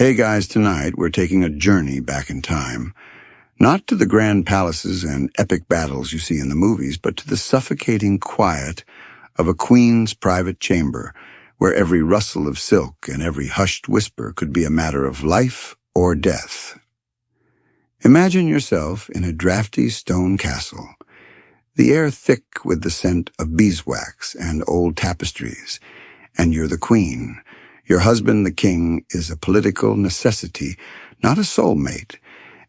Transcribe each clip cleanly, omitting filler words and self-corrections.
Hey guys, tonight we're taking a journey back in time. Not to the grand palaces and epic battles you see in the movies, but to the suffocating quiet of a queen's private chamber, where every rustle of silk and every hushed whisper could be a matter of life or death. Imagine yourself in a drafty stone castle, the air thick with the scent of beeswax and old tapestries, and you're the queen. Your husband, the king, is a political necessity, not a soulmate,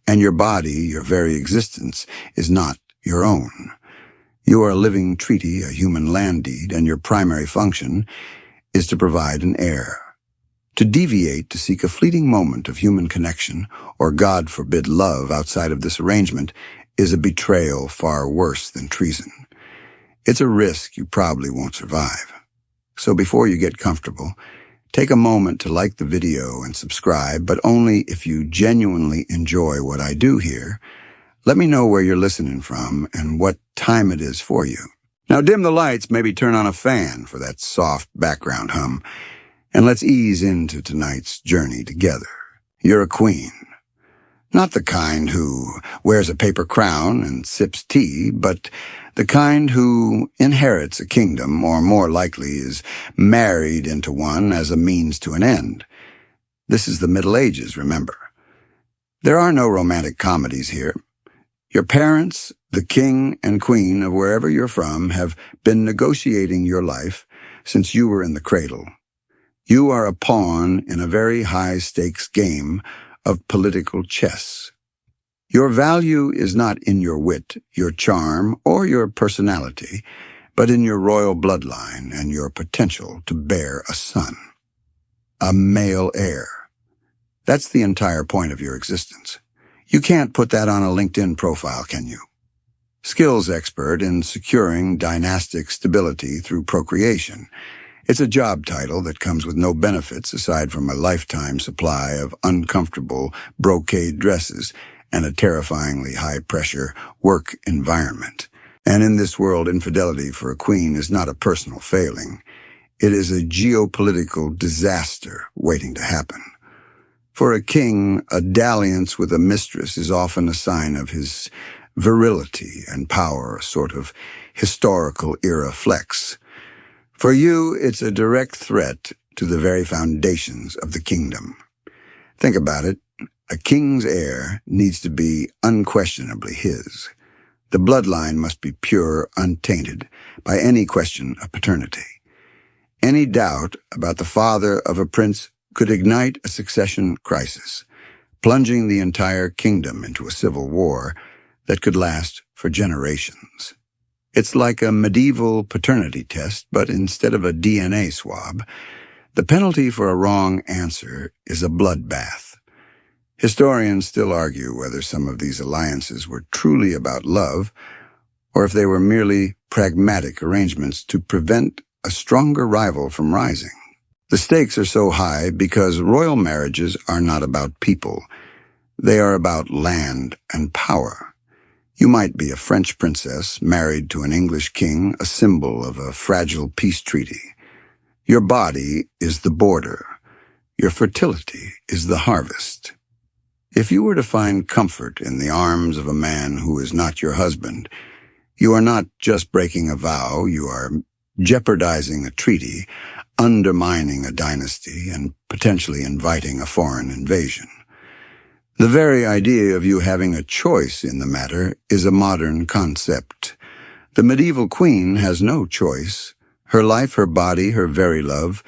and your body, your very existence, is not your own. You are a living treaty, a human land deed, and your primary function is to provide an heir. To deviate to seek a fleeting moment of human connection, or God forbid love outside of this arrangement, is a betrayal far worse than treason. It's a risk you probably won't survive. So before you get comfortable, take a moment to like the video and subscribe, but only if you genuinely enjoy what I do here. Let me know where you're listening from and what time it is for you. Now dim the lights, maybe turn on a fan for that soft background hum, and let's ease into tonight's journey together. You're a queen. Not the kind who wears a paper crown and sips tea, but the kind who inherits a kingdom, or more likely is married into one as a means to an end. This is the Middle Ages, remember. There are no romantic comedies here. Your parents, the king and queen of wherever you're from, have been negotiating your life since you were in the cradle. You are a pawn in a very high-stakes game of political chess. Your value is not in your wit, your charm, or your personality, but in your royal bloodline and your potential to bear a son. A male heir. That's the entire point of your existence. You can't put that on a LinkedIn profile, can you? Skills expert in securing dynastic stability through procreation. It's a job title that comes with no benefits aside from a lifetime supply of uncomfortable brocade dresses and a terrifyingly high-pressure work environment. And in this world, infidelity for a queen is not a personal failing. It is a geopolitical disaster waiting to happen. For a king, a dalliance with a mistress is often a sign of his virility and power, a sort of historical era flex. For you, it's a direct threat to the very foundations of the kingdom. Think about it. A king's heir needs to be unquestionably his. The bloodline must be pure, untainted by any question of paternity. Any doubt about the father of a prince could ignite a succession crisis, plunging the entire kingdom into a civil war that could last for generations. It's like a medieval paternity test, but instead of a DNA swab, the penalty for a wrong answer is a bloodbath. Historians still argue whether some of these alliances were truly about love, or if they were merely pragmatic arrangements to prevent a stronger rival from rising. The stakes are so high because royal marriages are not about people. They are about land and power. You might be a French princess married to an English king, a symbol of a fragile peace treaty. Your body is the border. Your fertility is the harvest. If you were to find comfort in the arms of a man who is not your husband, you are not just breaking a vow, you are jeopardizing a treaty, undermining a dynasty, and potentially inviting a foreign invasion. The very idea of you having a choice in the matter is a modern concept. The medieval queen has no choice. Her life, her body, her very love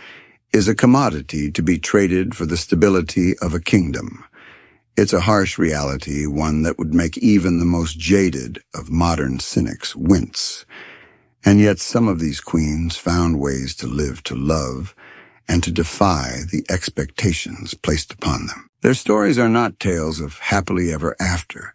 is a commodity to be traded for the stability of a kingdom. It's a harsh reality, one that would make even the most jaded of modern cynics wince. And yet some of these queens found ways to live to love and to defy the expectations placed upon them. Their stories are not tales of happily ever after,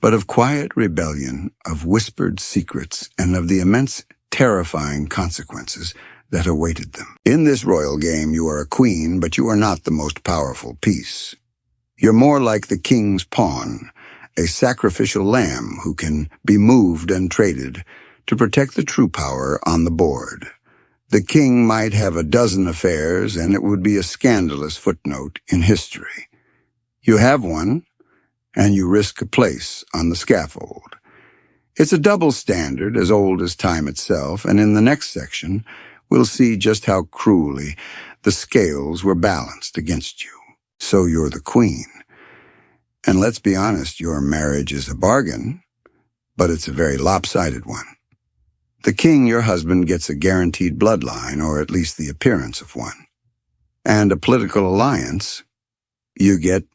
but of quiet rebellion, of whispered secrets, and of the immense, terrifying consequences that awaited them. In this royal game, you are a queen, but you are not the most powerful piece. You're more like the king's pawn, a sacrificial lamb who can be moved and traded to protect the true power on the board. The king might have a dozen affairs, and it would be a scandalous footnote in history. You have one, and you risk a place on the scaffold. It's a double standard as old as time itself, and in the next section, we'll see just how cruelly the scales were balanced against you. So you're the queen. And let's be honest, your marriage is a bargain, but it's a very lopsided one. The king, your husband, gets a guaranteed bloodline, or at least the appearance of one. And a political alliance, you get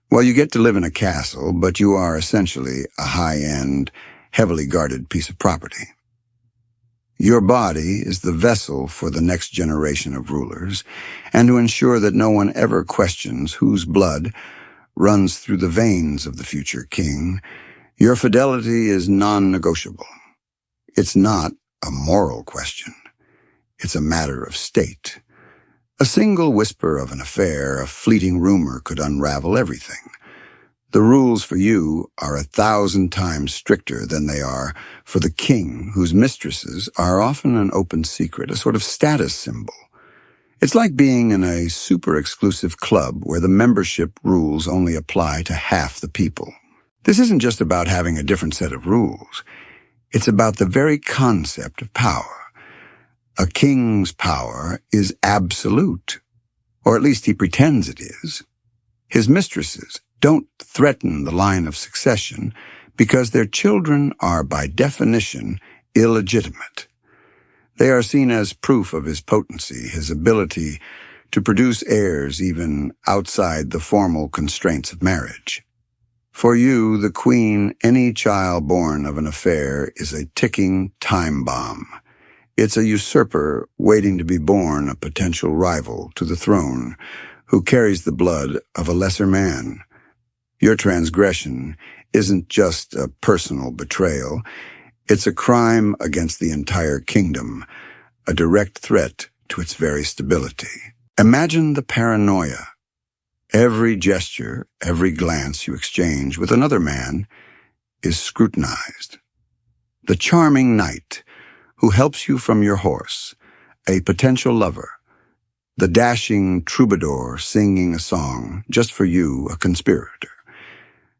to live in a castle, but you are essentially a high-end, heavily guarded piece of property. Your body is the vessel for the next generation of rulers, and to ensure that no one ever questions whose blood runs through the veins of the future king, your fidelity is non-negotiable. It's not a moral question. It's a matter of state. A single whisper of an affair, a fleeting rumor, could unravel everything. The rules for you are 1,000 times stricter than they are for the king, whose mistresses are often an open secret, a sort of status symbol. It's like being in a super-exclusive club where the membership rules only apply to half the people. This isn't just about having a different set of rules. It's about the very concept of power. A king's power is absolute, or at least he pretends it is. His mistresses don't threaten the line of succession because their children are, by definition, illegitimate. They are seen as proof of his potency, his ability to produce heirs even outside the formal constraints of marriage. For you, the queen, any child born of an affair is a ticking time bomb. It's a usurper waiting to be born, a potential rival to the throne, who carries the blood of a lesser man. Your transgression isn't just a personal betrayal. It's a crime against the entire kingdom, a direct threat to its very stability. Imagine the paranoia. Every gesture, every glance you exchange with another man is scrutinized. The charming knight who helps you from your horse, a potential lover. The dashing troubadour singing a song, just for you, a conspirator.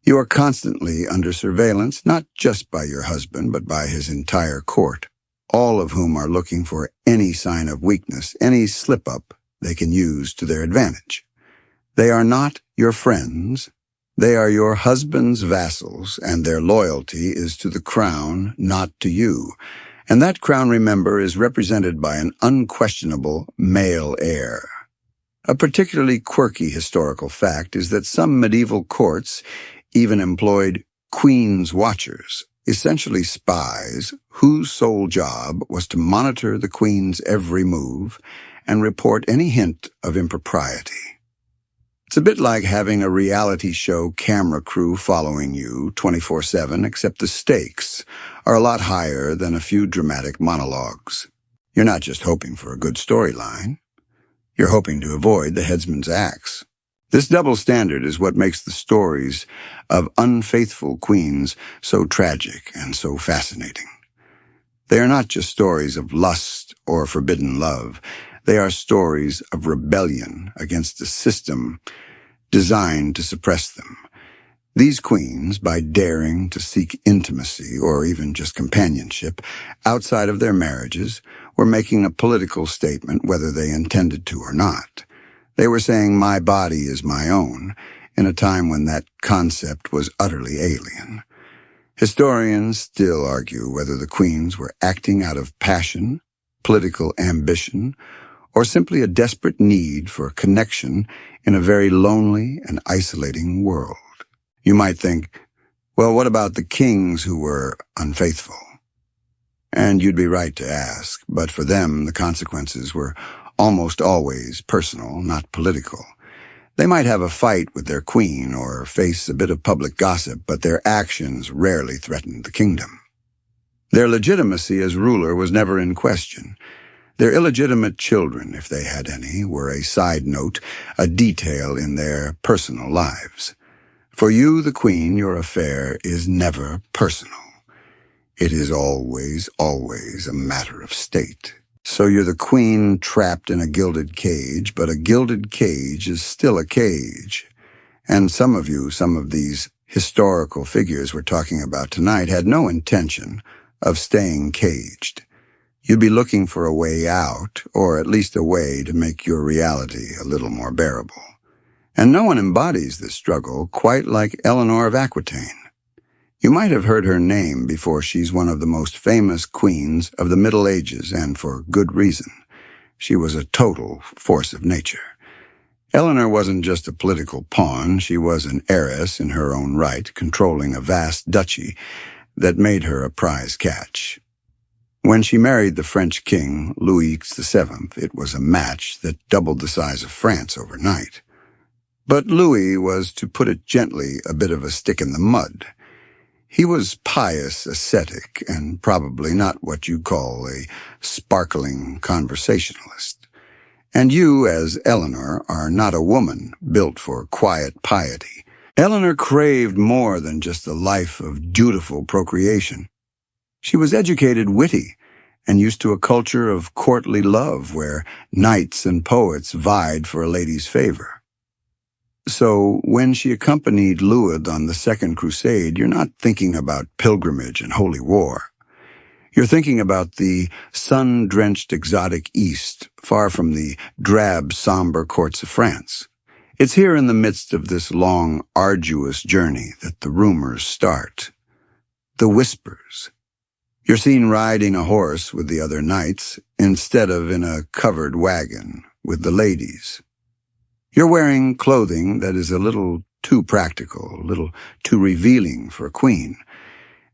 You are constantly under surveillance, not just by your husband, but by his entire court, all of whom are looking for any sign of weakness, any slip-up they can use to their advantage. They are not your friends. They are your husband's vassals, and their loyalty is to the crown, not to you. And that crown, remember, is represented by an unquestionable male heir. A particularly quirky historical fact is that some medieval courts even employed queen's watchers, essentially spies, whose sole job was to monitor the queen's every move and report any hint of impropriety. It's a bit like having a reality show camera crew following you 24/7, except the stakes are a lot higher than a few dramatic monologues. You're not just hoping for a good storyline. You're hoping to avoid the headsman's axe. This double standard is what makes the stories of unfaithful queens so tragic and so fascinating. They are not just stories of lust or forbidden love. They are stories of rebellion against a system designed to suppress them. These queens, by daring to seek intimacy or even just companionship outside of their marriages, were making a political statement whether they intended to or not. They were saying, "My body is my own," in a time when that concept was utterly alien. Historians still argue whether the queens were acting out of passion, political ambition, or simply a desperate need for a connection in a very lonely and isolating world. You might think, well, what about the kings who were unfaithful? And you'd be right to ask, but for them, the consequences were almost always personal, not political. They might have a fight with their queen or face a bit of public gossip, but their actions rarely threatened the kingdom. Their legitimacy as ruler was never in question. Their illegitimate children, if they had any, were a side note, a detail in their personal lives. For you, the queen, your affair is never personal. It is always, always a matter of state. So you're the queen trapped in a gilded cage, but a gilded cage is still a cage. And some of these historical figures we're talking about tonight, had no intention of staying caged. You'd be looking for a way out, or at least a way to make your reality a little more bearable. And no one embodies this struggle quite like Eleanor of Aquitaine. You might have heard her name before. She's one of the most famous queens of the Middle Ages, and for good reason. She was a total force of nature. Eleanor wasn't just a political pawn, she was an heiress in her own right, controlling a vast duchy that made her a prize catch. When she married the French king, Louis VII, it was a match that doubled the size of France overnight. But Louis was, to put it gently, a bit of a stick in the mud. He was pious, ascetic, and probably not what you'd call a sparkling conversationalist. And you, as Eleanor, are not a woman built for quiet piety. Eleanor craved more than just a life of dutiful procreation. She was educated, witty, and used to a culture of courtly love where knights and poets vied for a lady's favor. So when she accompanied Louis on the Second Crusade, you're not thinking about pilgrimage and holy war. You're thinking about the sun-drenched exotic East, far from the drab, somber courts of France. It's here in the midst of this long, arduous journey that the rumors start. The whispers. You're seen riding a horse with the other knights instead of in a covered wagon with the ladies. You're wearing clothing that is a little too practical, a little too revealing for a queen.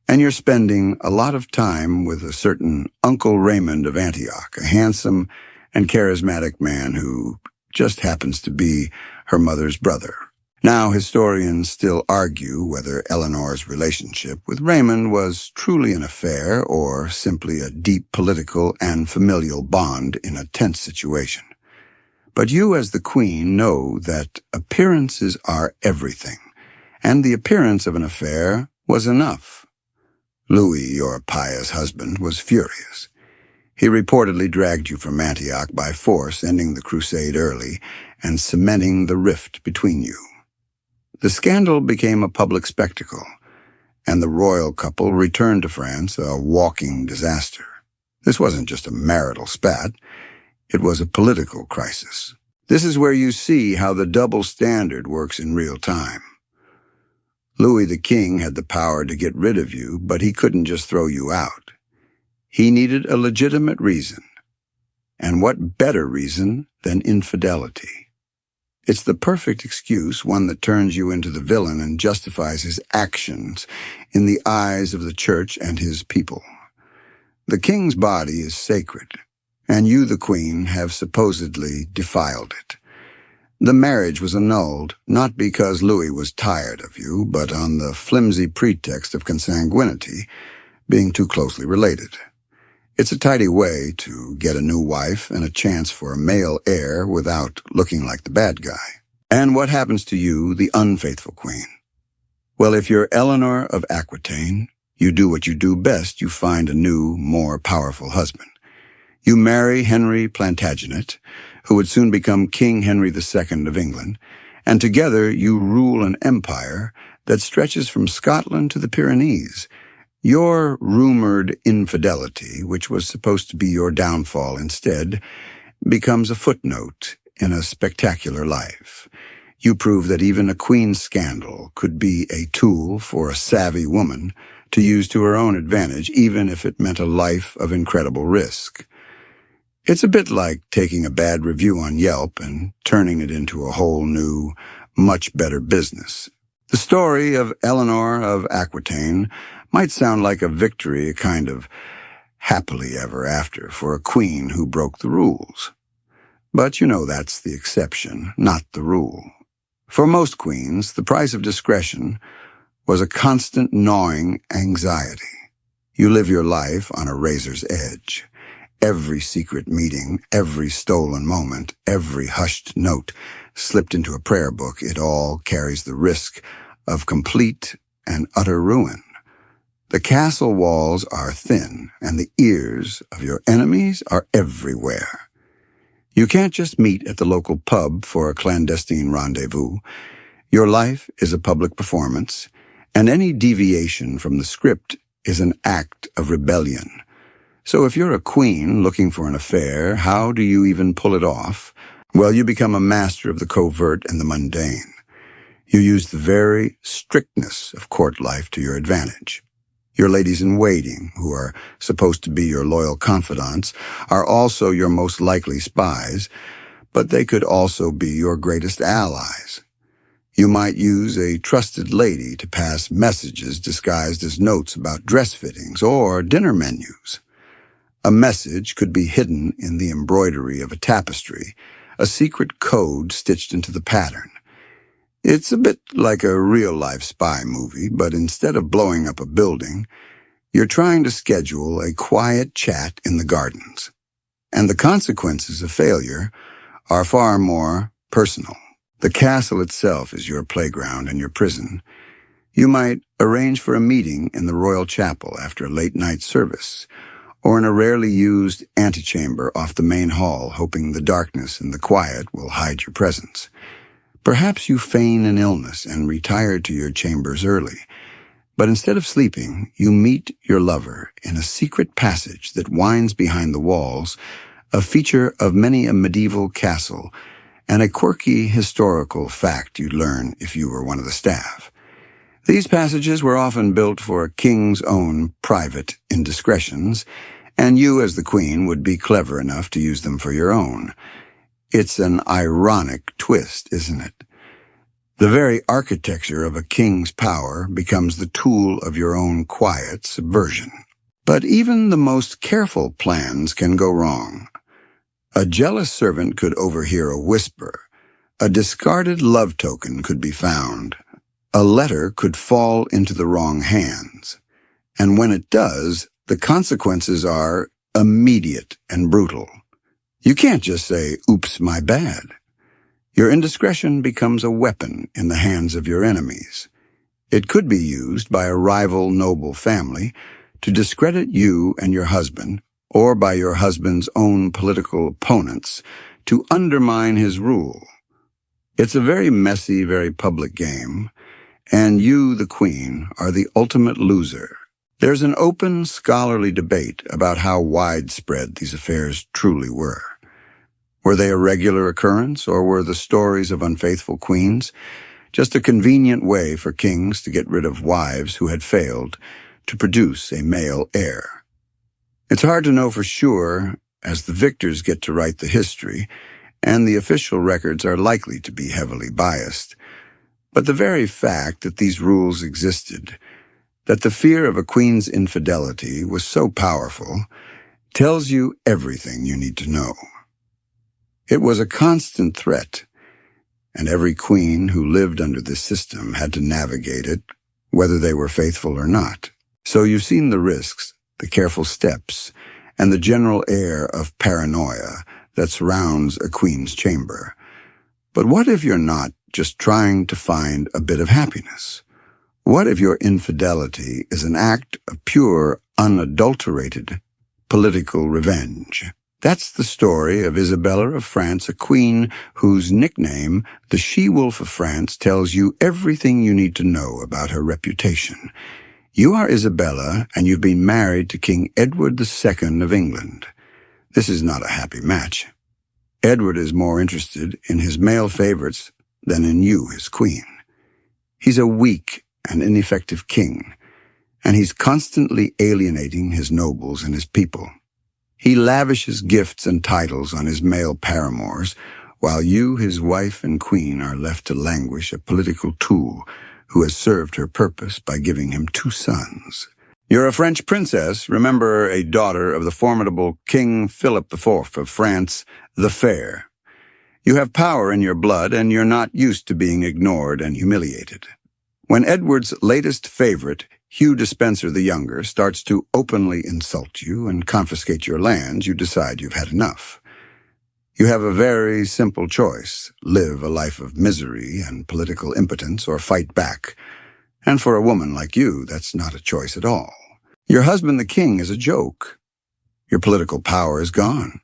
And you're spending a lot of time with a certain Uncle Raymond of Antioch, a handsome and charismatic man who just happens to be her mother's brother. Now, historians still argue whether Eleanor's relationship with Raymond was truly an affair or simply a deep political and familial bond in a tense situation. But you, as the queen, know that appearances are everything, and the appearance of an affair was enough. Louis, your pious husband, was furious. He reportedly dragged you from Antioch by force, ending the crusade early and cementing the rift between you. The scandal became a public spectacle, and the royal couple returned to France a walking disaster. This wasn't just a marital spat. It was a political crisis. This is where you see how the double standard works in real time. Louis the King had the power to get rid of you, but he couldn't just throw you out. He needed a legitimate reason. And what better reason than infidelity? It's the perfect excuse, one that turns you into the villain and justifies his actions in the eyes of the church and his people. The king's body is sacred, and you, the queen, have supposedly defiled it. The marriage was annulled, not because Louis was tired of you, but on the flimsy pretext of consanguinity, being too closely related. It's a tidy way to get a new wife and a chance for a male heir without looking like the bad guy. And what happens to you, the unfaithful queen? Well, if you're Eleanor of Aquitaine, you do what you do best. You find a new, more powerful husband. You marry Henry Plantagenet, who would soon become King Henry II of England, and together you rule an empire that stretches from Scotland to the Pyrenees. Your rumored infidelity, which was supposed to be your downfall instead, becomes a footnote in a spectacular life. You prove that even a queen's scandal could be a tool for a savvy woman to use to her own advantage, even if it meant a life of incredible risk. It's a bit like taking a bad review on Yelp and turning it into a whole new, much better business. The story of Eleanor of Aquitaine might sound like a victory, a kind of happily ever after for a queen who broke the rules. But you know that's the exception, not the rule. For most queens, the price of discretion was a constant gnawing anxiety. You live your life on a razor's edge. Every secret meeting, every stolen moment, every hushed note slipped into a prayer book, it all carries the risk of complete and utter ruin. The castle walls are thin, and the ears of your enemies are everywhere. You can't just meet at the local pub for a clandestine rendezvous. Your life is a public performance, and any deviation from the script is an act of rebellion. So if you're a queen looking for an affair, how do you even pull it off? Well, you become a master of the covert and the mundane. You use the very strictness of court life to your advantage. Your ladies-in-waiting, who are supposed to be your loyal confidants, are also your most likely spies, but they could also be your greatest allies. You might use a trusted lady to pass messages disguised as notes about dress fittings or dinner menus. A message could be hidden in the embroidery of a tapestry, a secret code stitched into the pattern. It's a bit like a real-life spy movie, but instead of blowing up a building, you're trying to schedule a quiet chat in the gardens. And the consequences of failure are far more personal. The castle itself is your playground and your prison. You might arrange for a meeting in the royal chapel after a late-night service, or in a rarely used antechamber off the main hall, hoping the darkness and the quiet will hide your presence. Perhaps you feign an illness and retire to your chambers early, but instead of sleeping, you meet your lover in a secret passage that winds behind the walls, a feature of many a medieval castle, and a quirky historical fact you'd learn if you were one of the staff. These passages were often built for a king's own private indiscretions, and you as the queen would be clever enough to use them for your own. It's an ironic twist, isn't it? The very architecture of a king's power becomes the tool of your own quiet subversion. But even the most careful plans can go wrong. A jealous servant could overhear a whisper. A discarded love token could be found. A letter could fall into the wrong hands. And when it does, the consequences are immediate and brutal. You can't just say, "Oops, my bad." Your indiscretion becomes a weapon in the hands of your enemies. It could be used by a rival noble family to discredit you and your husband, or by your husband's own political opponents to undermine his rule. It's a very messy, very public game, and you, the queen, are the ultimate loser. There's an open, scholarly debate about how widespread these affairs truly were. Were they a regular occurrence, or were the stories of unfaithful queens just a convenient way for kings to get rid of wives who had failed to produce a male heir? It's hard to know for sure, as the victors get to write the history, and the official records are likely to be heavily biased. But the very fact that these rules existed, that the fear of a queen's infidelity was so powerful, tells you everything you need to know. It was a constant threat, and every queen who lived under this system had to navigate it, whether they were faithful or not. So you've seen the risks, the careful steps, and the general air of paranoia that surrounds a queen's chamber. But what if you're not just trying to find a bit of happiness? What if your infidelity is an act of pure, unadulterated political revenge? That's the story of Isabella of France, a queen whose nickname, the She-Wolf of France, tells you everything you need to know about her reputation. You are Isabella, and you've been married to King Edward II of England. This is not a happy match. Edward is more interested in his male favorites than in you, his queen. He's a weak and ineffective king, and he's constantly alienating his nobles and his people. He lavishes gifts and titles on his male paramours, while you, his wife and queen, are left to languish, a political tool who has served her purpose by giving him 2 sons. You're a French princess, remember, a daughter of the formidable King Philip IV of France, the Fair. You have power in your blood, and you're not used to being ignored and humiliated. When Edward's latest favorite, Hugh Despenser the Younger, starts to openly insult you and confiscate your lands, you decide you've had enough. You have a very simple choice: live a life of misery and political impotence, or fight back. And for a woman like you, that's not a choice at all. Your husband the king is a joke. Your political power is gone.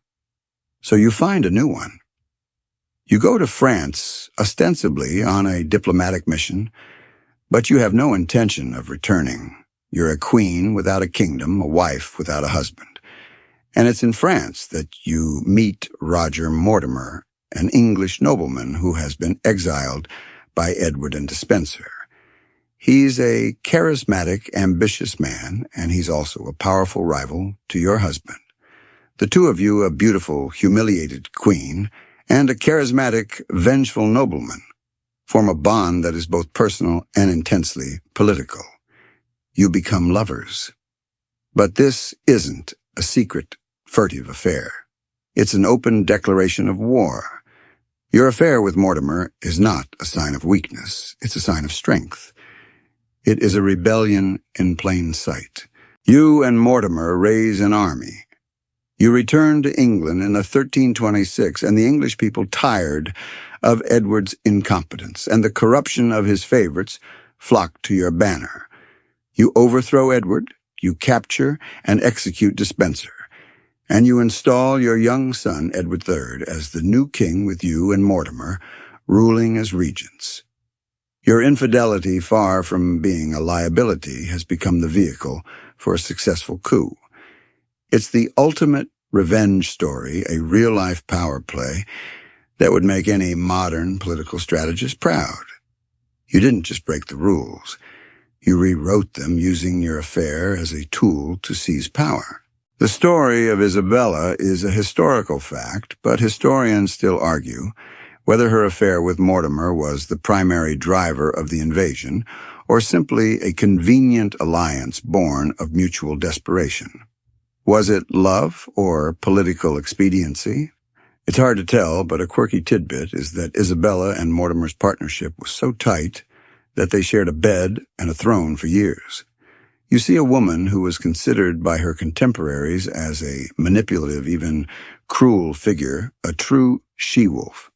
So you find a new one. You go to France, ostensibly on a diplomatic mission, but you have no intention of returning. You're a queen without a kingdom, a wife without a husband. And it's in France that you meet Roger Mortimer, an English nobleman who has been exiled by Edward and Despenser. He's a charismatic, ambitious man, and he's also a powerful rival to your husband. The two of you, a beautiful, humiliated queen, and a charismatic, vengeful nobleman, form a bond that is both personal and intensely political. You become lovers. But this isn't a secret, furtive affair. It's an open declaration of war. Your affair with Mortimer is not a sign of weakness. It's a sign of strength. It is a rebellion in plain sight. You and Mortimer raise an army. You return to England in 1326, and the English people, tired of Edward's incompetence and the corruption of his favorites, flock to your banner. You overthrow Edward, you capture and execute Despenser, and you install your young son, Edward III, as the new king with you and Mortimer, ruling as regents. Your infidelity, far from being a liability, has become the vehicle for a successful coup. It's the ultimate revenge story, a real-life power play that would make any modern political strategist proud. You didn't just break the rules. You rewrote them using your affair as a tool to seize power. The story of Isabella is a historical fact, but historians still argue whether her affair with Mortimer was the primary driver of the invasion or simply a convenient alliance born of mutual desperation. Was it love or political expediency? It's hard to tell, but a quirky tidbit is that Isabella and Mortimer's partnership was so tight that they shared a bed and a throne for years. You see a woman who was considered by her contemporaries as a manipulative, even cruel figure, a true she-wolf.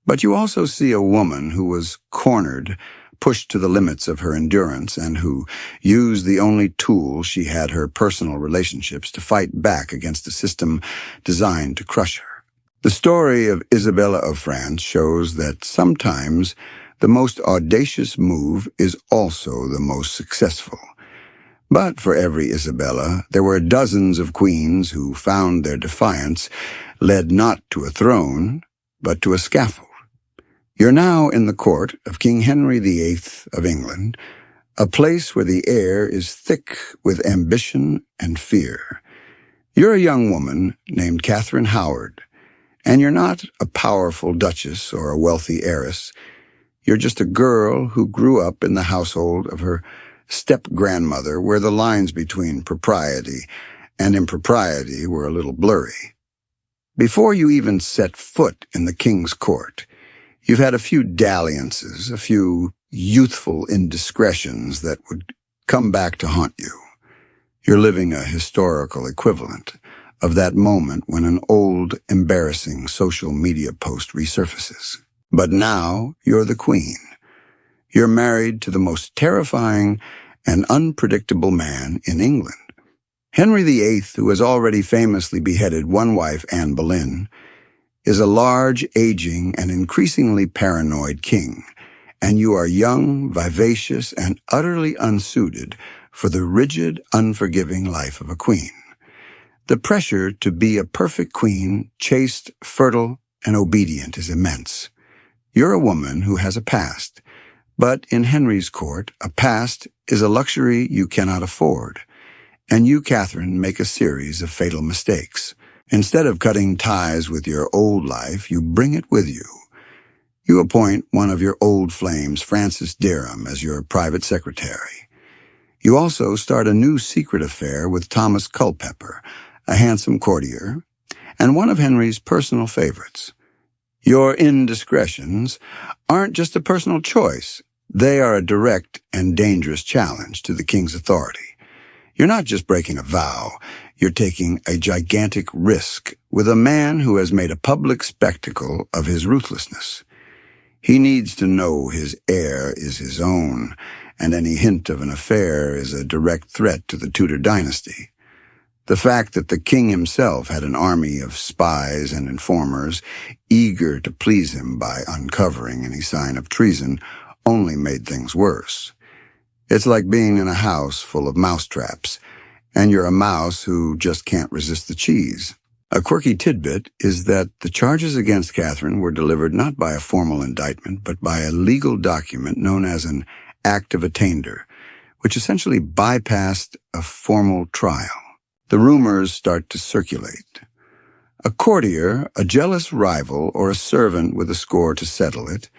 But you also see a woman who was cornered, pushed to the limits of her endurance, and who used the only tool she had, her personal relationships, to fight back against a system designed to crush her. The story of Isabella of France shows that sometimes the most audacious move is also the most successful. But for every Isabella, there were dozens of queens who found their defiance led not to a throne, but to a scaffold. You're now in the court of King Henry VIII of England, a place where the air is thick with ambition and fear. You're a young woman named Catherine Howard, and you're not a powerful duchess or a wealthy heiress. You're just a girl who grew up in the household of her step-grandmother, where the lines between propriety and impropriety were a little blurry. Before you even set foot in the king's court, you've had a few dalliances, a few youthful indiscretions that would come back to haunt you. You're living a historical equivalent of that moment when an old, embarrassing social media post resurfaces. But now you're the queen. You're married to the most terrifying and unpredictable man in England. Henry VIII, who has already famously beheaded one wife, Anne Boleyn, is a large, aging, and increasingly paranoid king, and you are young, vivacious, and utterly unsuited for the rigid, unforgiving life of a queen. The pressure to be a perfect queen, chaste, fertile, and obedient is immense. You're a woman who has a past, but in Henry's court, a past is a luxury you cannot afford, and you, Catherine, make a series of fatal mistakes. Instead of cutting ties with your old life, you bring it with you. You appoint one of your old flames, Francis Derham, as your private secretary. You also start a new secret affair with Thomas Culpeper, a handsome courtier, and one of Henry's personal favorites. Your indiscretions aren't just a personal choice. They are a direct and dangerous challenge to the king's authority. You're not just breaking a vow, you're taking a gigantic risk with a man who has made a public spectacle of his ruthlessness. He needs to know his heir is his own, and any hint of an affair is a direct threat to the Tudor dynasty. The fact that the king himself had an army of spies and informers eager to please him by uncovering any sign of treason only made things worse. It's like being in a house full of mousetraps, and you're a mouse who just can't resist the cheese. A quirky tidbit is that the charges against Catherine were delivered not by a formal indictment, but by a legal document known as an Act of Attainder, which essentially bypassed a formal trial. The rumors start to circulate. A courtier, a jealous rival, or a servant with a score to settle it,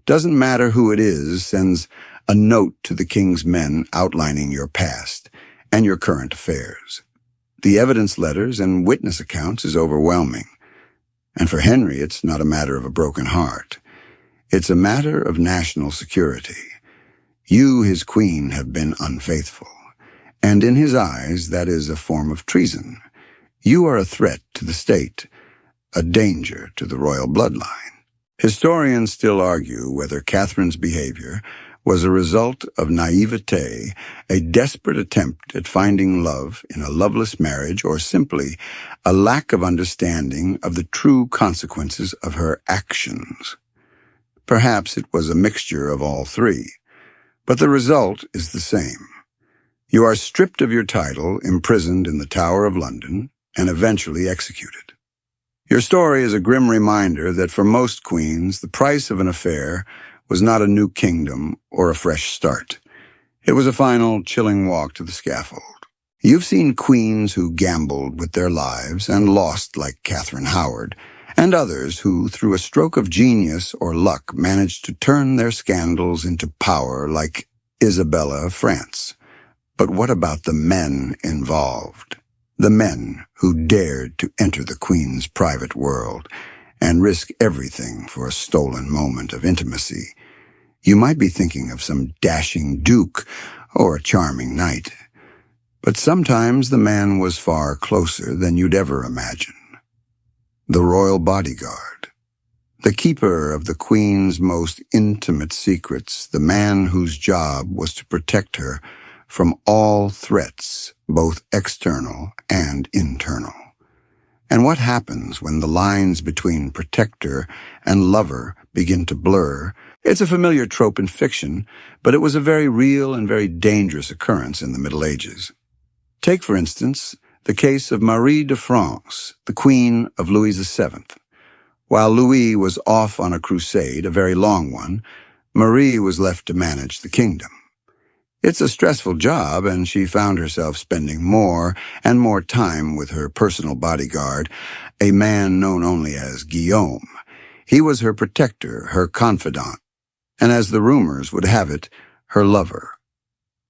doesn't matter who it is, sends a note to the king's men outlining your past and your current affairs. The evidence letters and witness accounts is overwhelming. And for Henry, it's not a matter of a broken heart. It's a matter of national security. You, his queen, have been unfaithful. And in his eyes, that is a form of treason. You are a threat to the state, a danger to the royal bloodline. Historians still argue whether Catherine's behavior was a result of naivete, a desperate attempt at finding love in a loveless marriage, or simply a lack of understanding of the true consequences of her actions. Perhaps it was a mixture of all three, but the result is the same. You are stripped of your title, imprisoned in the Tower of London, and eventually executed. Your story is a grim reminder that for most queens, the price of an affair was not a new kingdom or a fresh start. It was a final, chilling walk to the scaffold. You've seen queens who gambled with their lives and lost like Catherine Howard, and others who, through a stroke of genius or luck, managed to turn their scandals into power like Isabella of France. But what about the men involved? The men who dared to enter the queen's private world and risk everything for a stolen moment of intimacy. You might be thinking of some dashing duke or a charming knight, but sometimes the man was far closer than you'd ever imagine. The royal bodyguard, the keeper of the queen's most intimate secrets, the man whose job was to protect her from all threats, both external and internal. And what happens when the lines between protector and lover begin to blur? It's a familiar trope in fiction, but it was a very real and very dangerous occurrence in the Middle Ages. Take, for instance, the case of Marie de France, the queen of Louis VII. While Louis was off on a crusade, a very long one, Marie was left to manage the kingdom. It's a stressful job, and she found herself spending more and more time with her personal bodyguard, a man known only as Guillaume. He was her protector, her confidant, and as the rumors would have it, her lover.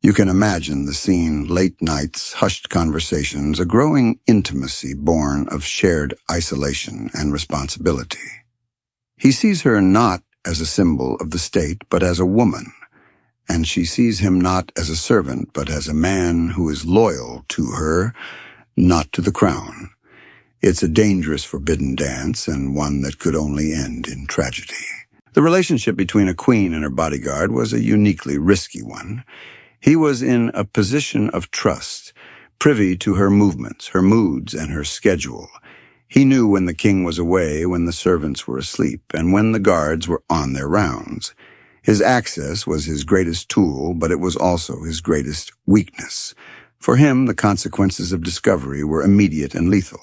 You can imagine the scene, late nights, hushed conversations, a growing intimacy born of shared isolation and responsibility. He sees her not as a symbol of the state, but as a woman. And she sees him not as a servant, but as a man who is loyal to her, not to the crown. It's a dangerous forbidden dance, and one that could only end in tragedy. The relationship between a queen and her bodyguard was a uniquely risky one. He was in a position of trust, privy to her movements, her moods, and her schedule. He knew when the king was away, when the servants were asleep, and when the guards were on their rounds. His access was his greatest tool, but it was also his greatest weakness. For him, the consequences of discovery were immediate and lethal.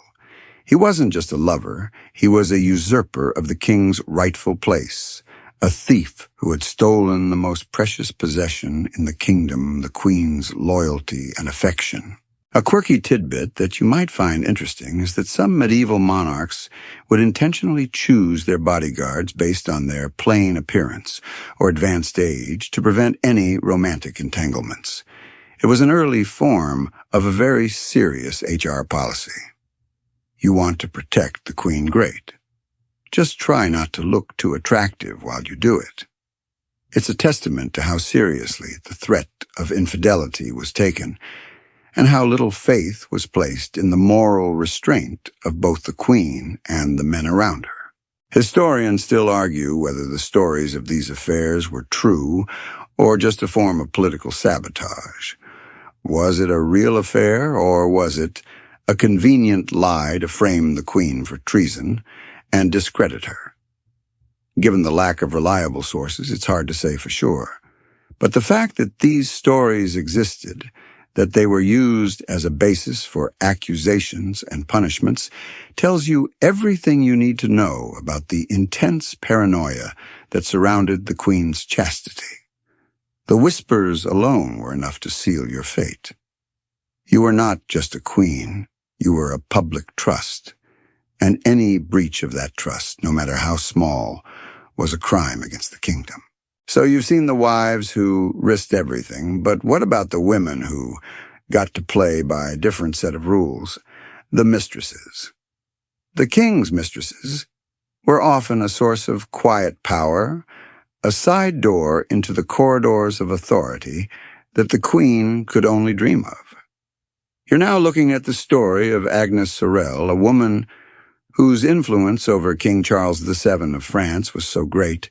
He wasn't just a lover, he was a usurper of the king's rightful place, a thief who had stolen the most precious possession in the kingdom, the queen's loyalty and affection. A quirky tidbit that you might find interesting is that some medieval monarchs would intentionally choose their bodyguards based on their plain appearance or advanced age to prevent any romantic entanglements. It was an early form of a very serious HR policy. You want to protect the queen great. Just try not to look too attractive while you do it. It's a testament to how seriously the threat of infidelity was taken, and how little faith was placed in the moral restraint of both the queen and the men around her. Historians still argue whether the stories of these affairs were true or just a form of political sabotage. Was it a real affair, or was it a convenient lie to frame the Queen for treason and discredit her? Given the lack of reliable sources, it's hard to say for sure. But the fact that these stories existed, that they were used as a basis for accusations and punishments, tells you everything you need to know about the intense paranoia that surrounded the Queen's chastity. The whispers alone were enough to seal your fate. You were not just a queen, you were a public trust, and any breach of that trust, no matter how small, was a crime against the kingdom. So you've seen the wives who risked everything, but what about the women who got to play by a different set of rules? The mistresses. The king's mistresses were often a source of quiet power, a side door into the corridors of authority that the Queen could only dream of. You're now looking at the story of Agnes Sorel, a woman whose influence over King Charles VII of France was so great.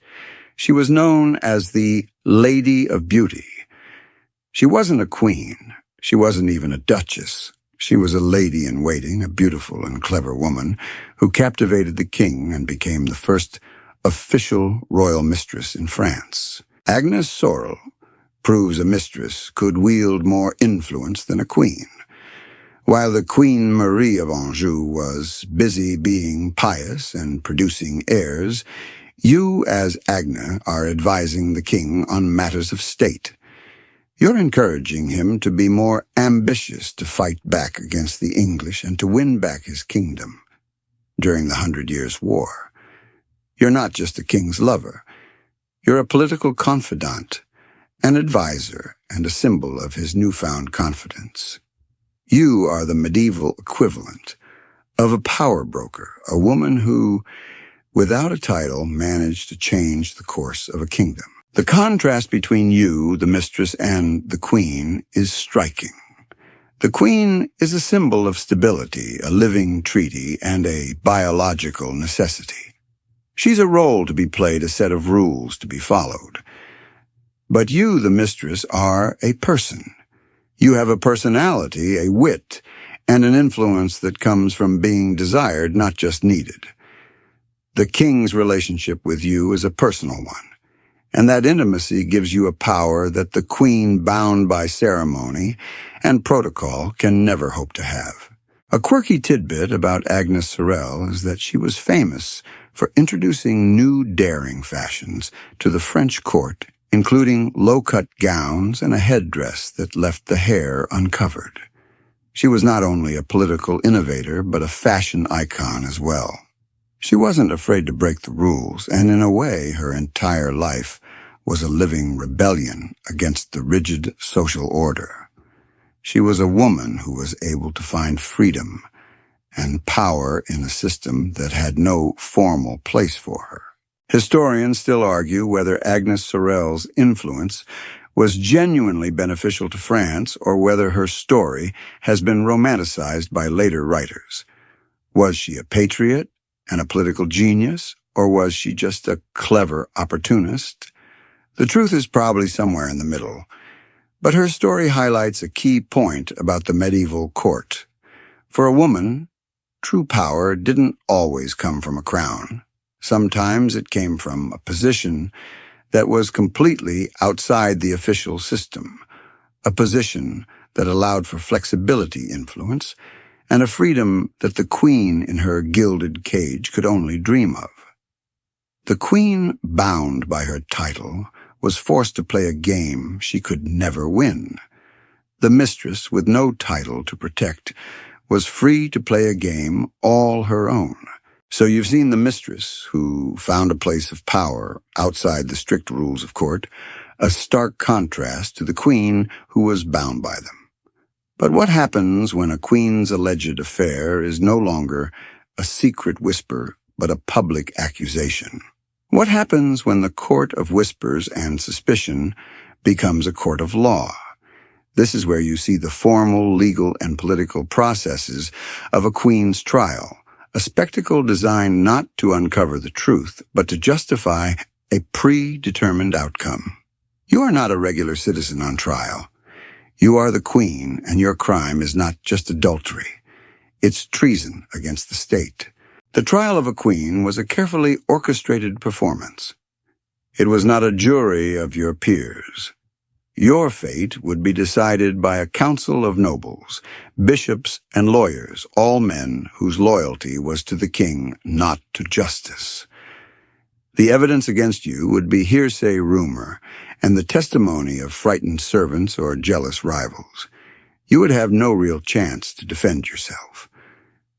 She was known as the Lady of Beauty. She wasn't a queen. She wasn't even a duchess. She was a lady-in-waiting, a beautiful and clever woman who captivated the king and became the first official royal mistress in France. Agnes Sorel proves a mistress could wield more influence than a queen. While the Queen Marie of Anjou was busy being pious and producing heirs, you, as Agnes, are advising the king on matters of state. You're encouraging him to be more ambitious to fight back against the English and to win back his kingdom during the 100 Years' War. You're not just a king's lover. You're a political confidant, an advisor, and a symbol of his newfound confidence. You are the medieval equivalent of a power broker, a woman who, without a title, managed to change the course of a kingdom. The contrast between you, the mistress, and the queen is striking. The queen is a symbol of stability, a living treaty, and a biological necessity. She's a role to be played, a set of rules to be followed. But you, the mistress, are a person. You have a personality, a wit, and an influence that comes from being desired, not just needed. The king's relationship with you is a personal one, and that intimacy gives you a power that the queen, bound by ceremony and protocol, can never hope to have. A quirky tidbit about Agnes Sorel is that she was famous for introducing new daring fashions to the French court, including low-cut gowns and a headdress that left the hair uncovered. She was not only a political innovator, but a fashion icon as well. She wasn't afraid to break the rules, and in a way, her entire life was a living rebellion against the rigid social order. She was a woman who was able to find freedom and power in a system that had no formal place for her. Historians still argue whether Agnes Sorel's influence was genuinely beneficial to France or whether her story has been romanticized by later writers. Was she a patriot and a political genius, or was she just a clever opportunist? The truth is probably somewhere in the middle, but her story highlights a key point about the medieval court. For a woman, true power didn't always come from a crown. Sometimes it came from a position that was completely outside the official system, a position that allowed for flexibility influence, and a freedom that the queen in her gilded cage could only dream of. The queen, bound by her title, was forced to play a game she could never win. The mistress, with no title to protect, was free to play a game all her own. So you've seen the mistress who found a place of power outside the strict rules of court, a stark contrast to the queen who was bound by them. But what happens when a queen's alleged affair is no longer a secret whisper, but a public accusation? What happens when the court of whispers and suspicion becomes a court of law? This is where you see the formal legal and political processes of a queen's trial, a spectacle designed not to uncover the truth, but to justify a predetermined outcome. You are not a regular citizen on trial. You are the queen, and your crime is not just adultery. It's treason against the state. The trial of a queen was a carefully orchestrated performance. It was not a jury of your peers. Your fate would be decided by a council of nobles, bishops, and lawyers, all men whose loyalty was to the king, not to justice. The evidence against you would be hearsay rumor and the testimony of frightened servants or jealous rivals. You would have no real chance to defend yourself.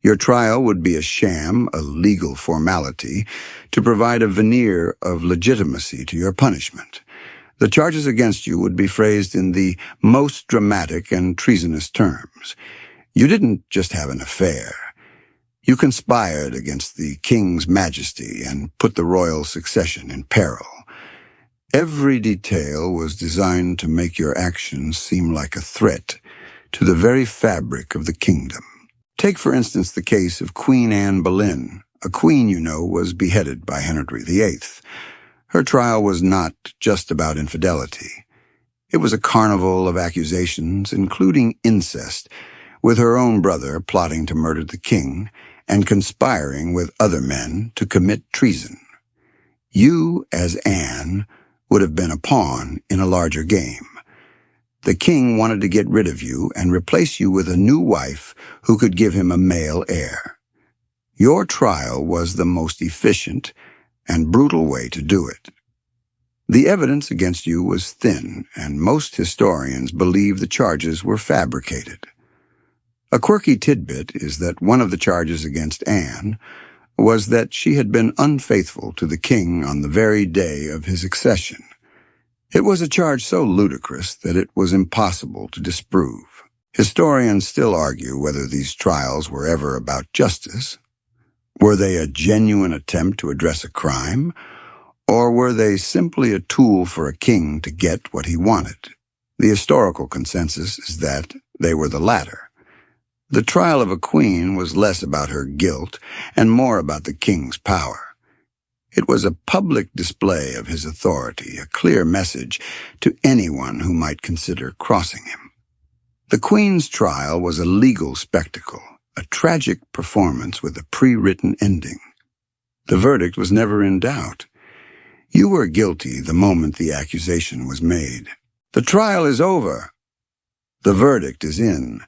Your trial would be a sham, a legal formality, to provide a veneer of legitimacy to your punishment. The charges against you would be phrased in the most dramatic and treasonous terms. You didn't just have an affair. You conspired against the king's majesty and put the royal succession in peril. Every detail was designed to make your actions seem like a threat to the very fabric of the kingdom. Take, for instance, the case of Queen Anne Boleyn. A queen, you know, was beheaded by Henry VIII. Her trial was not just about infidelity. It was a carnival of accusations, including incest, with her own brother plotting to murder the king and conspiring with other men to commit treason. You, as Anne, would have been a pawn in a larger game. The king wanted to get rid of you and replace you with a new wife who could give him a male heir. Your trial was the most efficient and brutal way to do it. The evidence against you was thin, and most historians believe the charges were fabricated. A quirky tidbit is that one of the charges against Anne was that she had been unfaithful to the king on the very day of his accession. It was a charge so ludicrous that it was impossible to disprove. Historians still argue whether these trials were ever about justice. Were they a genuine attempt to address a crime, or were they simply a tool for a king to get what he wanted? The historical consensus is that they were the latter. The trial of a queen was less about her guilt and more about the king's power. It was a public display of his authority, a clear message to anyone who might consider crossing him. The Queen's trial was a legal spectacle, a tragic performance with a pre-written ending. The verdict was never in doubt. You were guilty the moment the accusation was made. The trial is over. The verdict is in,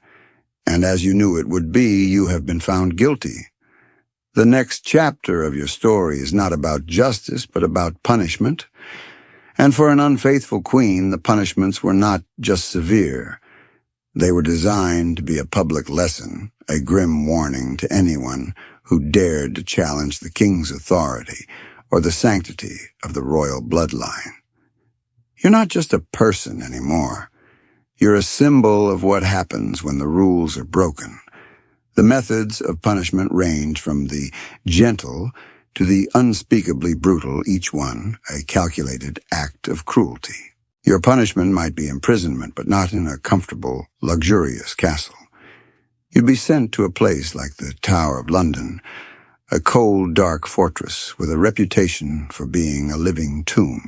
and as you knew it would be, you have been found guilty. The next chapter of your story is not about justice, but about punishment. And for an unfaithful queen, the punishments were not just severe. They were designed to be a public lesson, a grim warning to anyone who dared to challenge the king's authority or the sanctity of the royal bloodline. You're not just a person anymore. You're a symbol of what happens when the rules are broken. The methods of punishment range from the gentle to the unspeakably brutal, each one a calculated act of cruelty. Your punishment might be imprisonment, but not in a comfortable, luxurious castle. You'd be sent to a place like the Tower of London, a cold, dark fortress with a reputation for being a living tomb.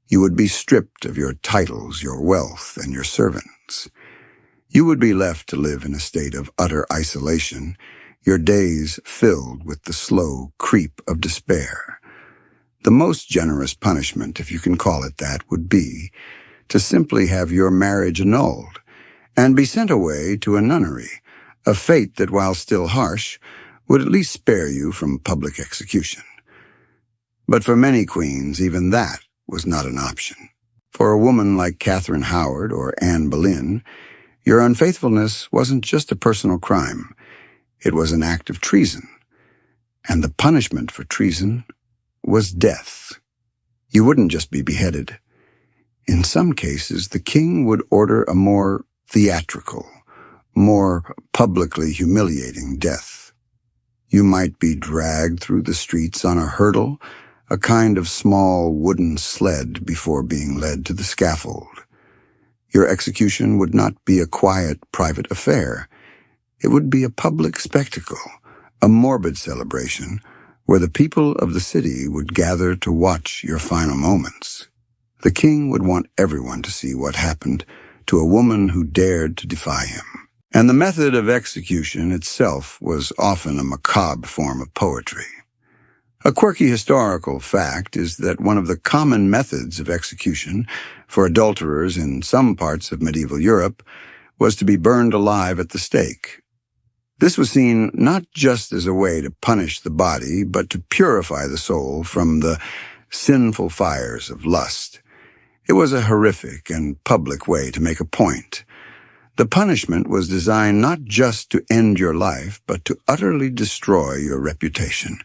You would be stripped of your titles, your wealth, and your servants. You would be left to live in a state of utter isolation, your days filled with the slow creep of despair. The most generous punishment, if you can call it that, would be to simply have your marriage annulled and be sent away to a nunnery, a fate that, while still harsh, would at least spare you from public execution. But for many queens, even that was not an option. For a woman like Catherine Howard or Anne Boleyn, your unfaithfulness wasn't just a personal crime. It was an act of treason. And the punishment for treason was death. You wouldn't just be beheaded. In some cases, the king would order a more theatrical, more publicly humiliating death. You might be dragged through the streets on a hurdle, a kind of small wooden sled before being led to the scaffold. Your execution would not be a quiet, private affair. It would be a public spectacle, a morbid celebration where the people of the city would gather to watch your final moments. The king would want everyone to see what happened to a woman who dared to defy him. And the method of execution itself was often a macabre form of poetry. A quirky historical fact is that one of the common methods of execution for adulterers in some parts of medieval Europe was to be burned alive at the stake. This was seen not just as a way to punish the body, but to purify the soul from the sinful fires of lust. It was a horrific and public way to make a point. The punishment was designed not just to end your life, but to utterly destroy your reputation,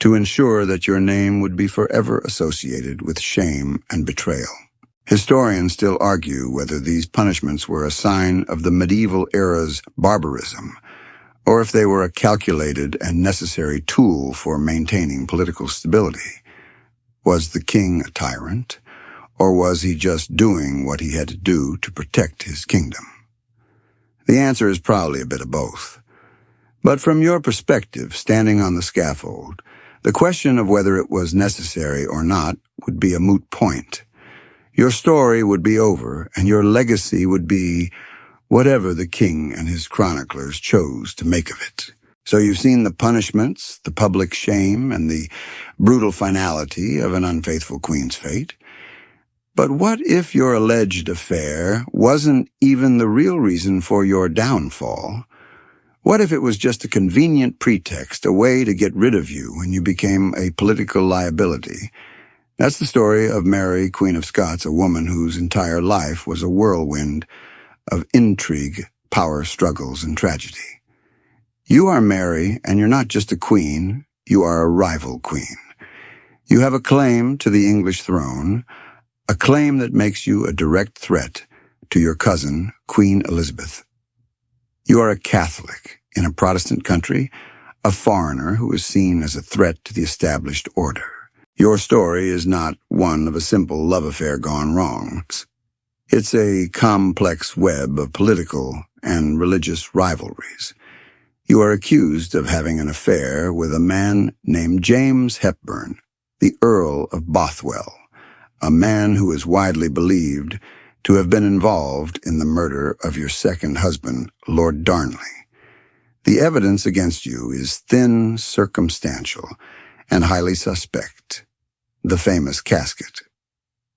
to ensure that your name would be forever associated with shame and betrayal. Historians still argue whether these punishments were a sign of the medieval era's barbarism, or if they were a calculated and necessary tool for maintaining political stability. Was the king a tyrant, or was he just doing what he had to do to protect his kingdom? The answer is probably a bit of both. But from your perspective, standing on the scaffold, the question of whether it was necessary or not would be a moot point. Your story would be over, and your legacy would be whatever the king and his chroniclers chose to make of it. So you've seen the punishments, the public shame, and the brutal finality of an unfaithful queen's fate. But what if your alleged affair wasn't even the real reason for your downfall? What if it was just a convenient pretext, a way to get rid of you when you became a political liability? That's the story of Mary, Queen of Scots, a woman whose entire life was a whirlwind of intrigue, power struggles, and tragedy. You are Mary, and you're not just a queen, you are a rival queen. You have a claim to the English throne, a claim that makes you a direct threat to your cousin, Queen Elizabeth. You are a Catholic in a Protestant country, a foreigner who is seen as a threat to the established order. Your story is not one of a simple love affair gone wrong. It's a complex web of political and religious rivalries. You are accused of having an affair with a man named James Hepburn, the Earl of Bothwell, a man who is widely believed to have been involved in the murder of your second husband, Lord Darnley. The evidence against you is thin, circumstantial, and highly suspect. The famous casket.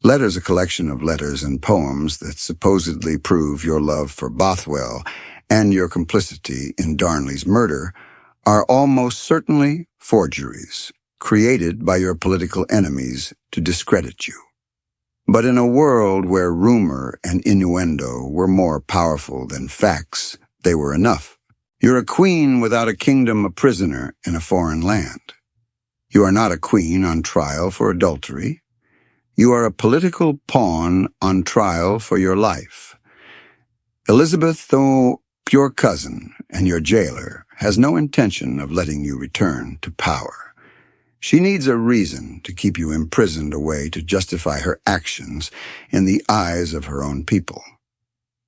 Letters, a collection of letters and poems that supposedly prove your love for Bothwell and your complicity in Darnley's murder, are almost certainly forgeries, created by your political enemies to discredit you. But in a world where rumor and innuendo were more powerful than facts, they were enough. You're a queen without a kingdom, a prisoner in a foreign land. You are not a queen on trial for adultery. You are a political pawn on trial for your life. Elizabeth, though your cousin and your jailer, has no intention of letting you return to power. She needs a reason to keep you imprisoned, a way to justify her actions in the eyes of her own people.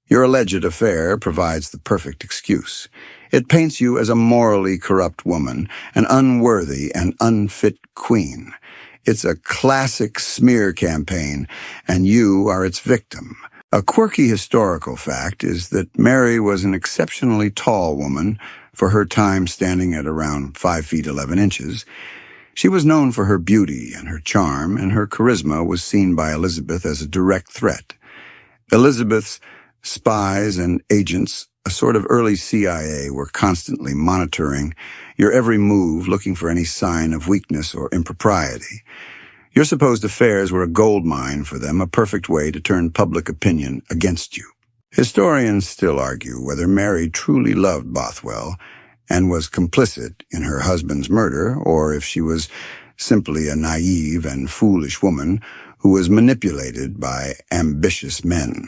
Your alleged affair provides the perfect excuse. It paints you as a morally corrupt woman, an unworthy and unfit queen. It's a classic smear campaign, and you are its victim. A quirky historical fact is that Mary was an exceptionally tall woman for her time, standing at around 5 feet 11 inches. She was known for her beauty and her charm, and her charisma was seen by Elizabeth as a direct threat. Elizabeth's spies and agents, a sort of early CIA, were constantly monitoring your every move, looking for any sign of weakness or impropriety. Your supposed affairs were a goldmine for them, a perfect way to turn public opinion against you. Historians still argue whether Mary truly loved Bothwell and was complicit in her husband's murder, or if she was simply a naive and foolish woman who was manipulated by ambitious men.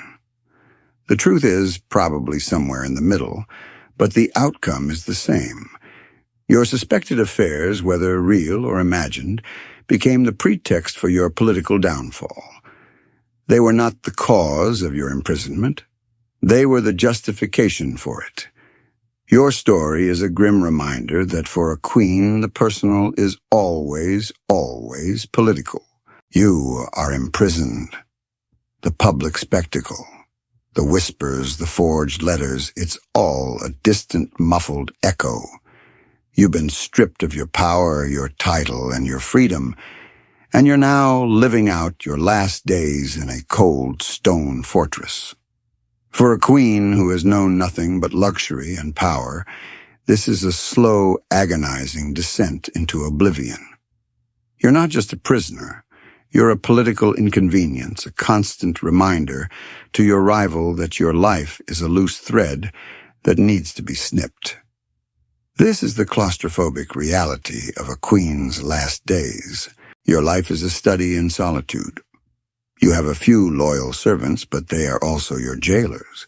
The truth is probably somewhere in the middle, but the outcome is the same. Your suspected affairs, whether real or imagined, became the pretext for your political downfall. They were not the cause of your imprisonment. They were the justification for it. Your story is a grim reminder that for a queen, the personal is always, always political. You are imprisoned. The public spectacle, the whispers, the forged letters, it's all a distant, muffled echo. You've been stripped of your power, your title, and your freedom, and you're now living out your last days in a cold stone fortress. For a queen who has known nothing but luxury and power, this is a slow, agonizing descent into oblivion. You're not just a prisoner. You're a political inconvenience, a constant reminder to your rival that your life is a loose thread that needs to be snipped. This is the claustrophobic reality of a queen's last days. Your life is a study in solitude. You have a few loyal servants, but they are also your jailers.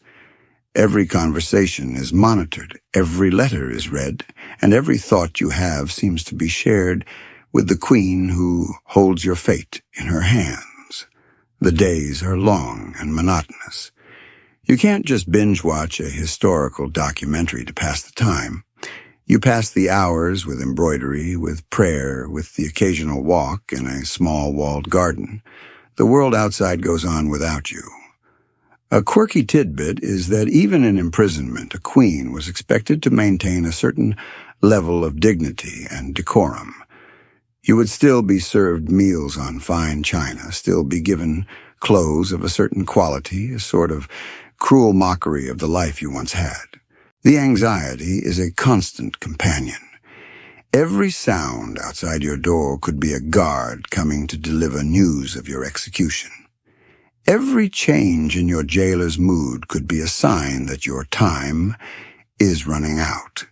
Every conversation is monitored, every letter is read, and every thought you have seems to be shared with the queen who holds your fate in her hands. The days are long and monotonous. You can't just binge-watch a historical documentary to pass the time. You pass the hours with embroidery, with prayer, with the occasional walk in a small walled garden. The world outside goes on without you. A quirky tidbit is that even in imprisonment, a queen was expected to maintain a certain level of dignity and decorum. You would still be served meals on fine china, still be given clothes of a certain quality, a sort of cruel mockery of the life you once had. The anxiety is a constant companion. Every sound outside your door could be a guard coming to deliver news of your execution. Every change in your jailer's mood could be a sign that your time is running out.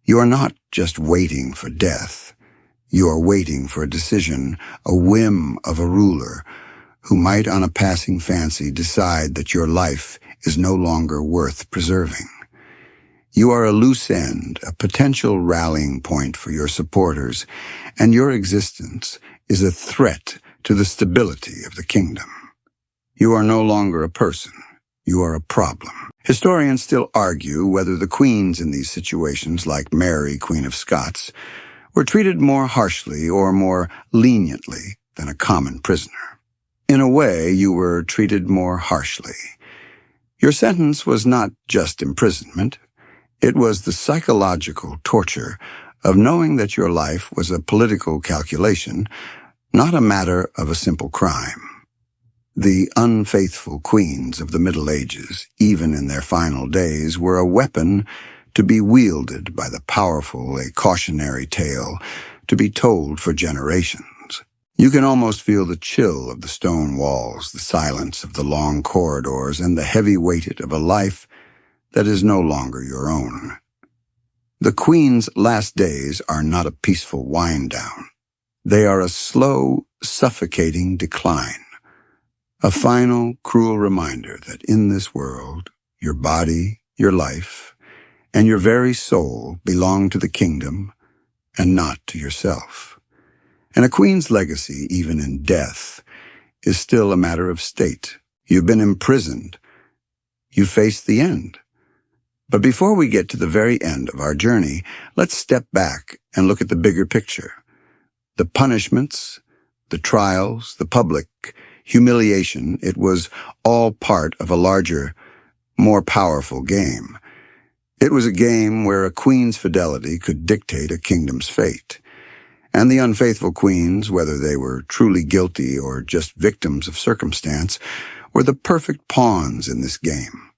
You are not just waiting for death. You are waiting for a decision, a whim of a ruler who might on a passing fancy decide that your life is no longer worth preserving. You are a loose end, a potential rallying point for your supporters, and your existence is a threat to the stability of the kingdom. You are no longer a person. You are a problem. Historians still argue whether the queens in these situations, like Mary, Queen of Scots, were treated more harshly or more leniently than a common prisoner. In a way, you were treated more harshly. Your sentence was not just imprisonment. It was the psychological torture of knowing that your life was a political calculation, not a matter of a simple crime. The unfaithful queens of the Middle Ages, even in their final days, were a weapon to be wielded by the powerful, a cautionary tale to be told for generations. You can almost feel the chill of the stone walls, the silence of the long corridors, and the heavy weight of a life that is no longer your own. The queen's last days are not a peaceful wind-down. They are a slow, suffocating decline. A final, cruel reminder that in this world, your body, your life, and your very soul belong to the kingdom and not to yourself. And a queen's legacy, even in death, is still a matter of state. You've been imprisoned. You face the end. But before we get to the very end of our journey, let's step back and look at the bigger picture. The punishments, the trials, the public humiliation, it was all part of a larger, more powerful game. It was a game where a queen's fidelity could dictate a kingdom's fate. And the unfaithful queens, whether they were truly guilty or just victims of circumstance, were the perfect pawns in this game.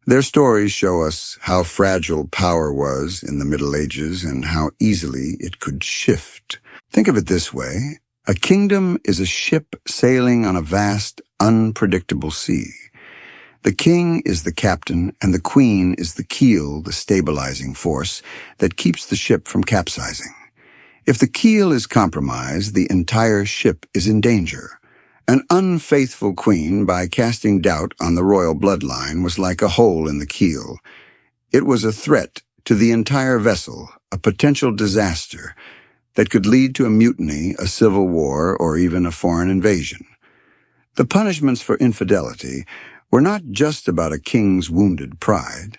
Their stories show us how fragile power was in the Middle Ages and how easily it could shift. Think of it this way. A kingdom is a ship sailing on a vast, unpredictable sea. The king is the captain and the queen is the keel, the stabilizing force that keeps the ship from capsizing. If the keel is compromised, the entire ship is in danger. An unfaithful queen, by casting doubt on the royal bloodline, was like a hole in the keel. It was a threat to the entire vessel, a potential disaster that could lead to a mutiny, a civil war, or even a foreign invasion. The punishments for infidelity were not just about a king's wounded pride.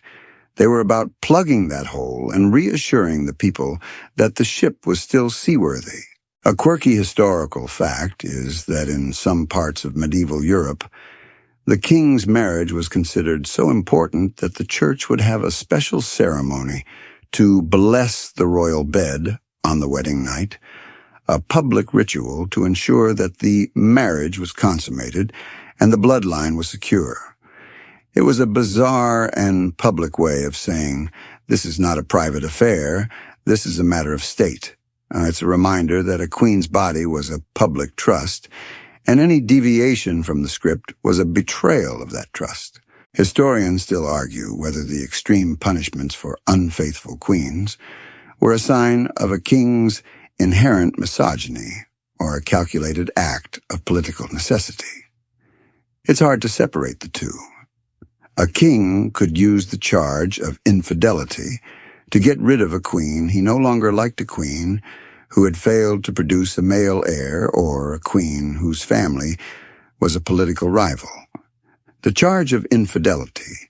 They were about plugging that hole and reassuring the people that the ship was still seaworthy. A quirky historical fact is that in some parts of medieval Europe, the king's marriage was considered so important that the church would have a special ceremony to bless the royal bed on the wedding night, a public ritual to ensure that the marriage was consummated and the bloodline was secure. It was a bizarre and public way of saying, this is not a private affair, this is a matter of state. It's a reminder that a queen's body was a public trust, and any deviation from the script was a betrayal of that trust. Historians still argue whether the extreme punishments for unfaithful queens were a sign of a king's inherent misogyny or a calculated act of political necessity. It's hard to separate the two. A king could use the charge of infidelity to get rid of a queen he no longer liked, a queen who had failed to produce a male heir or a queen whose family was a political rival. The charge of infidelity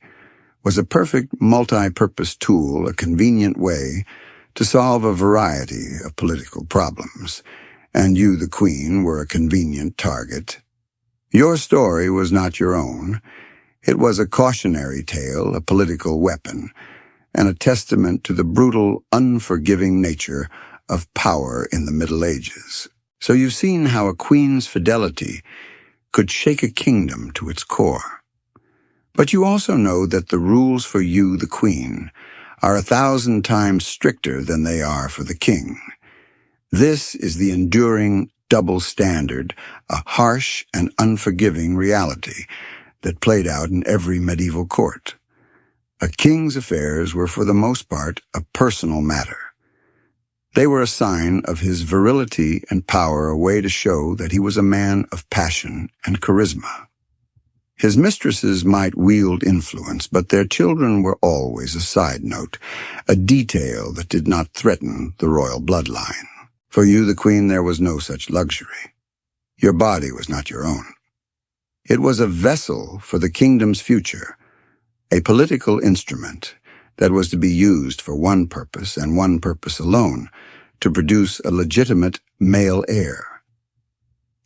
was a perfect multi-purpose tool, a convenient way to solve a variety of political problems, and you, the queen, were a convenient target. Your story was not your own. It was a cautionary tale, a political weapon, and a testament to the brutal, unforgiving nature of power in the Middle Ages. So you've seen how a queen's fidelity could shake a kingdom to its core. But you also know that the rules for you, the queen, are 1,000 times stricter than they are for the king. This is the enduring double standard, a harsh and unforgiving reality that played out in every medieval court. A king's affairs were for the most part a personal matter. They were a sign of his virility and power, a way to show that he was a man of passion and charisma. His mistresses might wield influence, but their children were always a side note, a detail that did not threaten the royal bloodline. For you, the queen, there was no such luxury. Your body was not your own. It was a vessel for the kingdom's future, a political instrument that was to be used for one purpose and one purpose alone, to produce a legitimate male heir.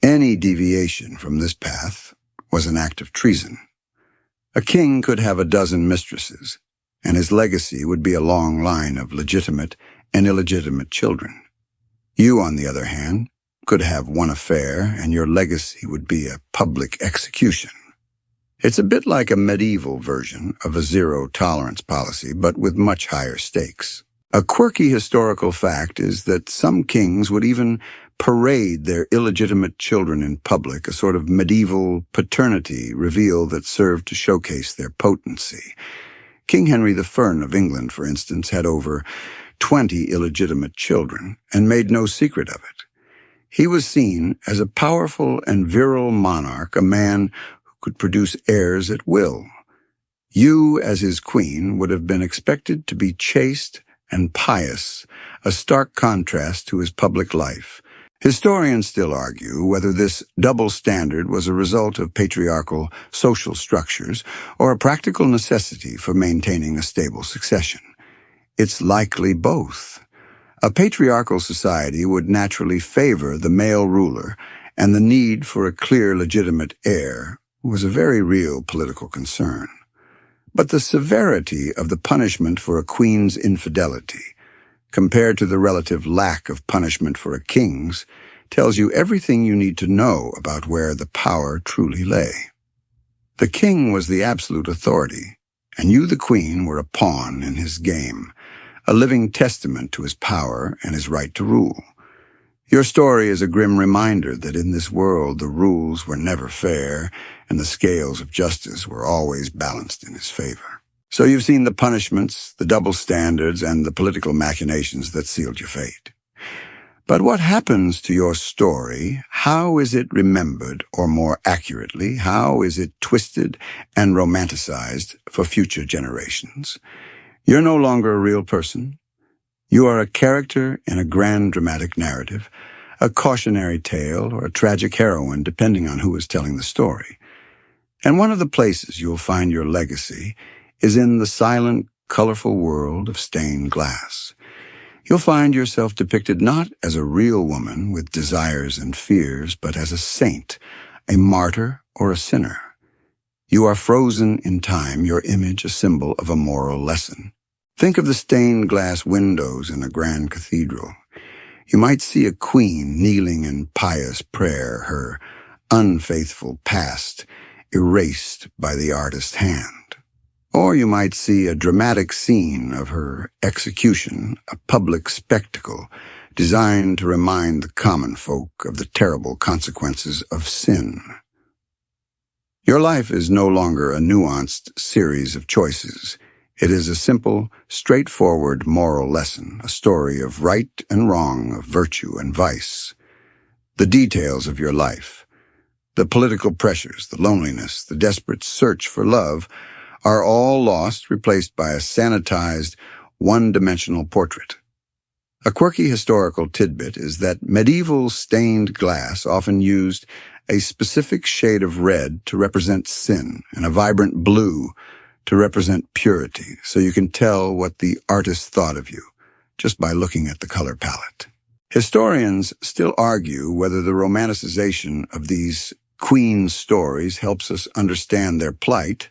Any deviation from this path was an act of treason. A king could have a dozen mistresses, and his legacy would be a long line of legitimate and illegitimate children. You, on the other hand, could have one affair, and your legacy would be a public execution. It's a bit like a medieval version of a zero-tolerance policy, but with much higher stakes. A quirky historical fact is that some kings would even parade their illegitimate children in public, a sort of medieval paternity reveal that served to showcase their potency. King Henry I of England, for instance, had over 20 illegitimate children and made no secret of it. He was seen as a powerful and virile monarch, a man could produce heirs at will. You, as his queen, would have been expected to be chaste and pious, a stark contrast to his public life. Historians still argue whether this double standard was a result of patriarchal social structures or a practical necessity for maintaining a stable succession. It's likely both. A patriarchal society would naturally favor the male ruler, and the need for a clear, legitimate heir was a very real political concern. But the severity of the punishment for a queen's infidelity, compared to the relative lack of punishment for a king's, tells you everything you need to know about where the power truly lay. The king was the absolute authority, and you, the queen, were a pawn in his game, a living testament to his power and his right to rule. Your story is a grim reminder that in this world the rules were never fair, and the scales of justice were always balanced in his favor. So you've seen the punishments, the double standards, and the political machinations that sealed your fate. But what happens to your story? How is it remembered, or more accurately, how is it twisted and romanticized for future generations? You're no longer a real person. You are a character in a grand dramatic narrative, a cautionary tale, or a tragic heroine, depending on who is telling the story. And one of the places you'll find your legacy is in the silent colorful world of stained glass. You'll find yourself depicted not as a real woman with desires and fears, but as a saint, a martyr, or a sinner. You are frozen in time, your image a symbol of a moral lesson. Think of the stained glass windows in a grand cathedral. You might see a queen kneeling in pious prayer, her unfaithful past erased by the artist's hand. Or you might see a dramatic scene of her execution, a public spectacle designed to remind the common folk of the terrible consequences of sin. Your life is no longer a nuanced series of choices. It is a simple, straightforward moral lesson, a story of right and wrong, of virtue and vice. The details of your life, the political pressures, the loneliness, the desperate search for love, are all lost, replaced by a sanitized, one-dimensional portrait. A quirky historical tidbit is that medieval stained glass often used a specific shade of red to represent sin and a vibrant blue to represent purity, so you can tell what the artist thought of you just by looking at the color palette. Historians still argue whether the romanticization of these queen stories helps us understand their plight,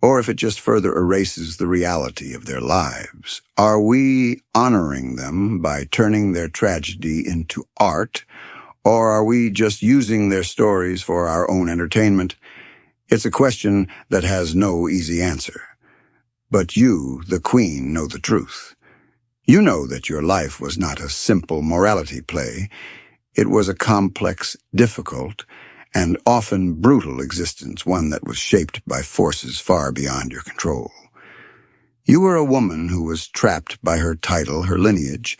or if it just further erases the reality of their lives. Are we honoring them by turning their tragedy into art, or are we just using their stories for our own entertainment? It's a question that has no easy answer. But you, the queen, know the truth. You know that your life was not a simple morality play. It was a complex, difficult, and often brutal existence, one that was shaped by forces far beyond your control. You were a woman who was trapped by her title, her lineage,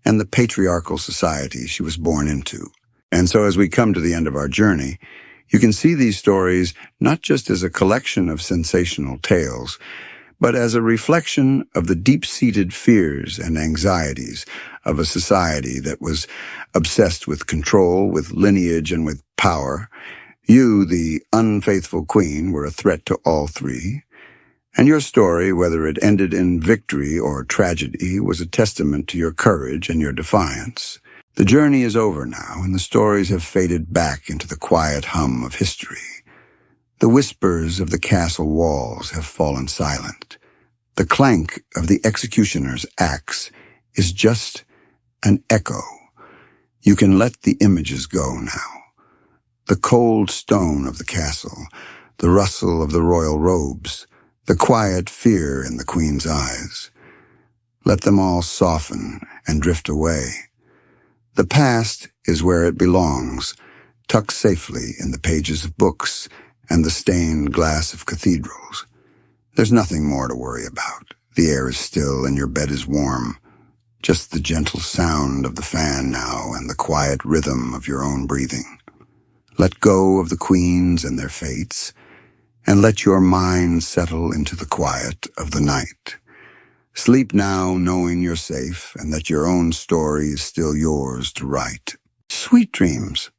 and the patriarchal society she was born into. And so as we come to the end of our journey, you can see these stories not just as a collection of sensational tales, but as a reflection of the deep-seated fears and anxieties of a society that was obsessed with control, with lineage, and with power. You, the unfaithful queen, were a threat to all three, and your story, whether it ended in victory or tragedy, was a testament to your courage and your defiance. The journey is over now, and the stories have faded back into the quiet hum of history. The whispers of the castle walls have fallen silent. The clank of the executioner's axe is just an echo. You can let the images go now. The cold stone of the castle, the rustle of the royal robes, the quiet fear in the queen's eyes. Let them all soften and drift away. The past is where it belongs, tucked safely in the pages of books and the stained glass of cathedrals. There's nothing more to worry about. The air is still and your bed is warm. Just the gentle sound of the fan now and the quiet rhythm of your own breathing. Let go of the queens and their fates, and let your mind settle into the quiet of the night. Sleep now knowing you're safe and that your own story is still yours to write. Sweet dreams.